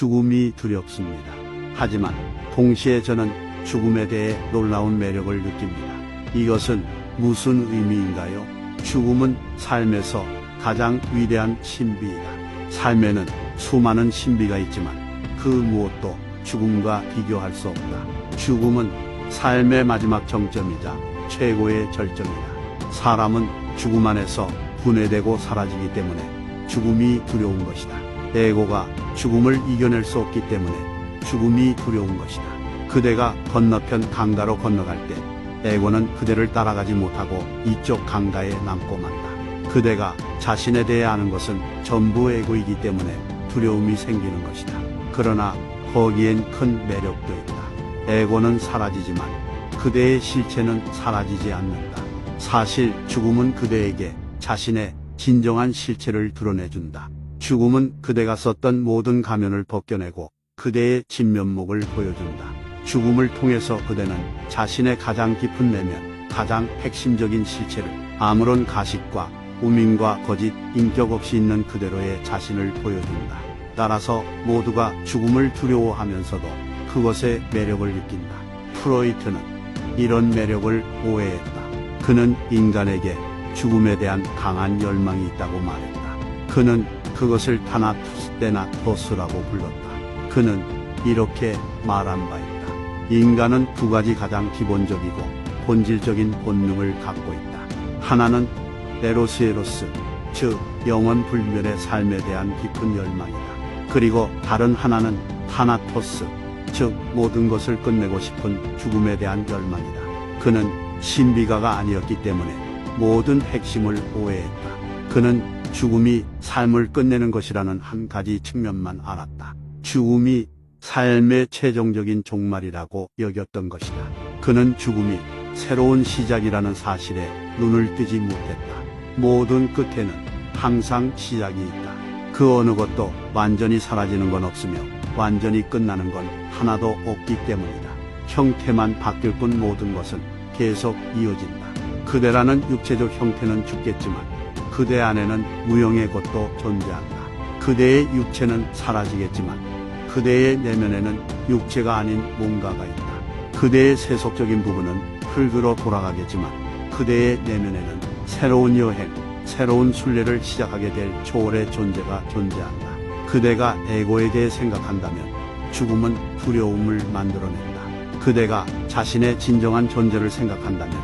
죽음이 두렵습니다. 하지만 동시에 저는 죽음에 대해 놀라운 매력을 느낍니다. 이것은 무슨 의미인가요? 죽음은 삶에서 가장 위대한 신비이다. 삶에는 수많은 신비가 있지만 그 무엇도 죽음과 비교할 수 없다. 죽음은 삶의 마지막 정점이자 최고의 절정이다. 사람은 죽음 안에서 분해되고 사라지기 때문에 죽음이 두려운 것이다. 에고가 죽음을 이겨낼 수 없기 때문에 죽음이 두려운 것이다. 그대가 건너편 강가로 건너갈 때 에고는 그대를 따라가지 못하고 이쪽 강가에 남고 만다. 그대가 자신에 대해 아는 것은 전부 에고이기 때문에 두려움이 생기는 것이다. 그러나 거기엔 큰 매력도 있다. 에고는 사라지지만 그대의 실체는 사라지지 않는다. 사실 죽음은 그대에게 자신의 진정한 실체를 드러내준다. 죽음은 그대가 썼던 모든 가면을 벗겨내고 그대의 진면목을 보여준다. 죽음을 통해서 그대는 자신의 가장 깊은 내면, 가장 핵심적인 실체를 아무런 가식과 우민과 거짓, 인격 없이 있는 그대로의 자신을 보여준다. 따라서 모두가 죽음을 두려워하면서도 그것의 매력을 느낀다. 프로이트는 이런 매력을 오해했다. 그는 인간에게 죽음에 대한 강한 열망이 있다고 말했다. 그는 그것을 타나토스라고 불렀다. 그는 이렇게 말한 바 있다. 인간은 두 가지 가장 기본적이고 본질적인 본능을 갖고 있다. 하나는 에로스, 즉 영원 불멸의 삶에 대한 깊은 열망이다. 그리고 다른 하나는 타나토스, 즉 모든 것을 끝내고 싶은 죽음에 대한 열망이다. 그는 신비가가 아니었기 때문에 모든 핵심을 오해했다. 그는 죽음이 삶을 끝내는 것이라는 한 가지 측면만 알았다. 죽음이 삶의 최종적인 종말이라고 여겼던 것이다. 그는 죽음이 새로운 시작이라는 사실에 눈을 뜨지 못했다. 모든 끝에는 항상 시작이 있다. 그 어느 것도 완전히 사라지는 건 없으며 완전히 끝나는 건 하나도 없기 때문이다. 형태만 바뀔 뿐 모든 것은 계속 이어진다. 그대라는 육체적 형태는 죽겠지만 그대 안에는 무형의 것도 존재한다. 그대의 육체는 사라지겠지만 그대의 내면에는 육체가 아닌 뭔가가 있다. 그대의 세속적인 부분은 흙으로 돌아가겠지만 그대의 내면에는 새로운 여행, 새로운 순례를 시작하게 될 초월의 존재가 존재한다. 그대가 에고에 대해 생각한다면 죽음은 두려움을 만들어낸다. 그대가 자신의 진정한 존재를 생각한다면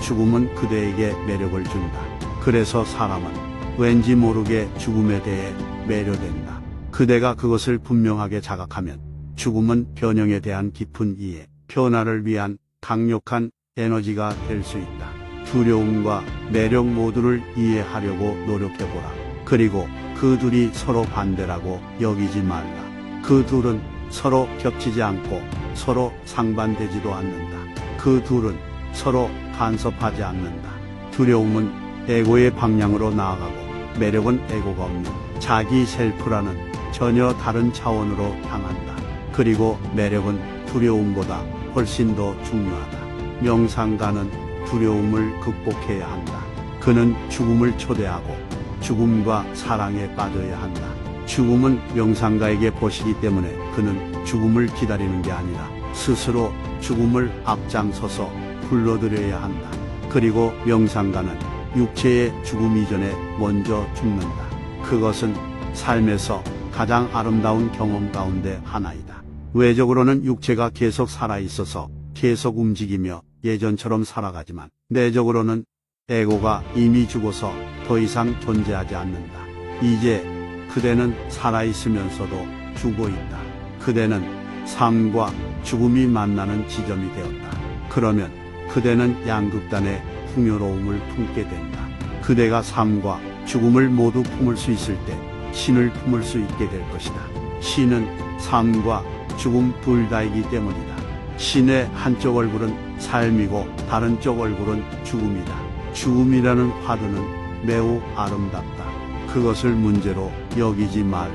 죽음은 그대에게 매력을 준다. 그래서 사람은 왠지 모르게 죽음에 대해 매료된다. 그대가 그것을 분명하게 자각하면 죽음은 변형에 대한 깊은 이해, 변화를 위한 강력한 에너지가 될 수 있다. 두려움과 매력 모두를 이해하려고 노력해보라. 그리고 그 둘이 서로 반대라고 여기지 말라. 그 둘은 서로 겹치지 않고 서로 상반되지도 않는다. 그 둘은 서로 간섭하지 않는다. 두려움은 에고의 방향으로 나아가고 매력은 에고가 없는 자기 셀프라는 전혀 다른 차원으로 향한다. 그리고 매력은 두려움보다 훨씬 더 중요하다. 명상가는 두려움을 극복해야 한다. 그는 죽음을 초대하고 죽음과 사랑에 빠져야 한다. 죽음은 명상가에게 보시기 때문에 그는 죽음을 기다리는 게 아니라 스스로 죽음을 앞장서서 불러들여야 한다. 그리고 명상가는 육체의 죽음 이전에 먼저 죽는다. 그것은 삶에서 가장 아름다운 경험 가운데 하나이다. 외적으로는 육체가 계속 살아있어서 계속 움직이며 예전처럼 살아가지만 내적으로는 에고가 이미 죽어서 더 이상 존재하지 않는다. 이제 그대는 살아있으면서도 죽어 있다. 그대는 삶과 죽음이 만나는 지점이 되었다. 그러면 그대는 양극단의 풍요로움을 품게 된다. 그대가 삶과 죽음을 모두 품을 수 있을 때 신을 품을 수 있게 될 것이다. 신은 삶과 죽음 둘 다이기 때문이다. 신의 한쪽 얼굴은 삶이고 다른 쪽 얼굴은 죽음이다. 죽음이라는 화두는 매우 아름답다. 그것을 문제로 여기지 말라.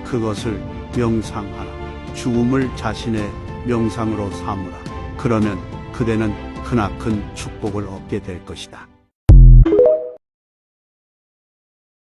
그것을 명상하라. 죽음을 자신의 명상으로 삼으라. 그러면 그대는 크나큰 축복을 얻게 될 것이다.